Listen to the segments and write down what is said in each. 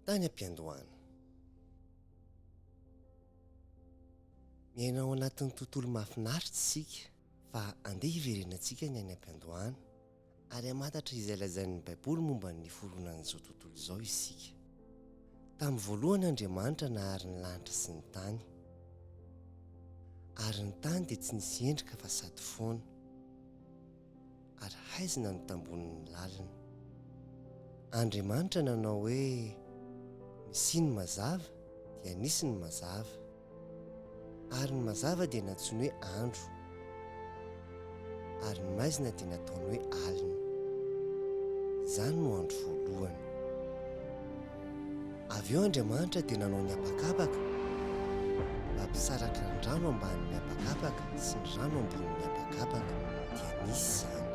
Tany am-piandohana. Miaina ao anatin'ny tontolo mahafinaritra isika fa andeha hiverenantsika ny any am-piandohana ary hamantatra izay lazain'ny Baiboly momba ny foronan'izao tontolo izao isika. Tamin'ny voalohany Andriamanitra nahary ny lanitra sy ny tany. Ary ny tany dia tsy nisy endrika fa sady foana. Ary haizina no tambonin'ny lalina. Andriamanitra nanao hoe misy ny mazava dia nisy ny mazava. Ary ny mazava dia natsoiny hoe andro. Ary ny maizina dia nataony hoe alina. Izany no andro voalohany. Avy eo Andriamanitra dia nanao ny habakabaka mba hampisaraka ny rano ambanin'ny habakabaka sy ny rano ambonin'ny habakabaka dia nisy izany.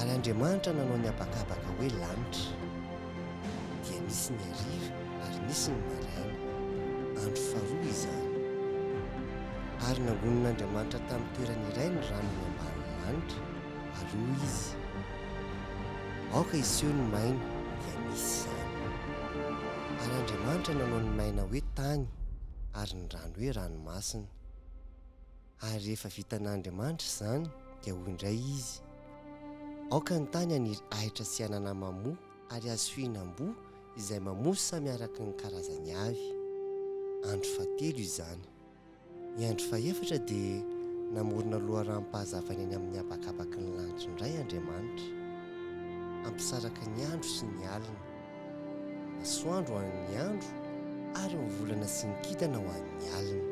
Ary Andriamanitra nanao ny habakabaka hoe lanitra. Dia nisy ny hariva ary nisy ny maraina. Andro faharoa izany. Ary nangonon'Andriamanitra tamin'ny toerana iray ny rano ny ambanin'ny lanitra, aloha izy. Aoka iseho ny maina, dia nisy izany. Ary Andriamanitra nanao ny maina hoe tany, ary ny rano hoe ranomasina. Ary rehefa vitan'Andriamanitra izany, dia hoy indray izy. Aoka ny tany haniry ahitra sy anana mamoa, ary azo fihinam-boa izay mamoa samy araka ny karazany avy. Andro fahatelo izany. Ny andro fahaefatra dia namorona loharanom-pahazavana eny amin'ny habakabaky ny lanitra indray Andriamanitra, hampisaraka ny andro sy ny alina, masoandro ho an'ny andro ary ny volana sy ny kintana ho an'ny alina.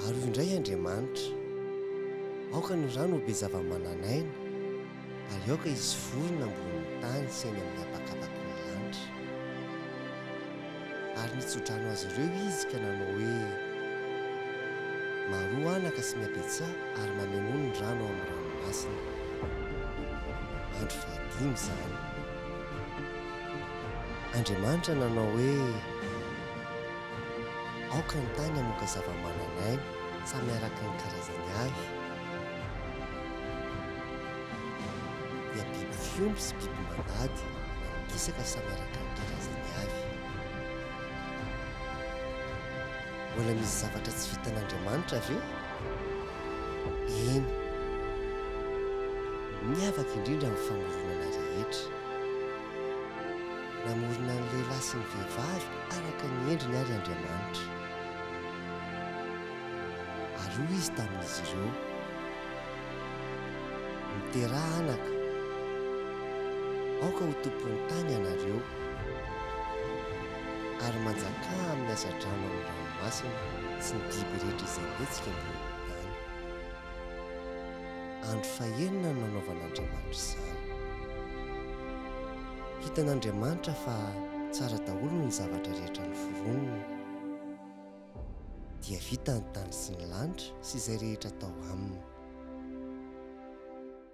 Ary hoy indray Andriamanitra, aoka ny rano ho be zava-mananaina, ary aoka izy vorona ambonin'ny tany sy eny amin'ny habakabaky ny lanitra. Ary nitsodrano azy ireo izy ka nanao hoe maroa anaka sy miapetsaha ary mamenono ny rano ao amin'ny ranomasina. Andro fahadimy izany. Andriamanitra nanao hoe aoka ny tany hamoaka zava-mananaina samy araka ny karazany avy. Dia biby fiompy sy biby mandady nanokisaka samy araka ny karazany avy. Mbola misy zavatra tsy vitan'Andriamanitra ve? Eny, miavaka indrindra amin'ny famoronana rehetra. Namorona ny lehilahy sy ny vehivavy araka ny endriny ary Andriamanitra. Aroa izy tamin'izy ireo. Miteraha anaka. Aoka ho tompon'ny tany ianareo. Ary manjaka amin'ny asa-drano amin'ny ranomasina sy ny biby rehetra izay mihetsika ambonin'ny tany. Andro fahaenina no nanaovan'Andriamanitra izany. Hitan'Andriamanitra fa tsara daholo ny zavatra rehetra noforoniny. Dia vita ny tany sy ny lanitra sy izay rehetra tao aminy.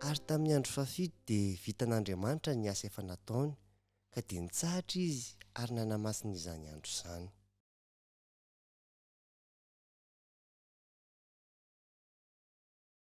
Ary tamin'ny andro fahafito dia vitan'Andriamanitra ny asa efa nataony, ka dia nitsahatra izy ary nanamasina izany andro izany.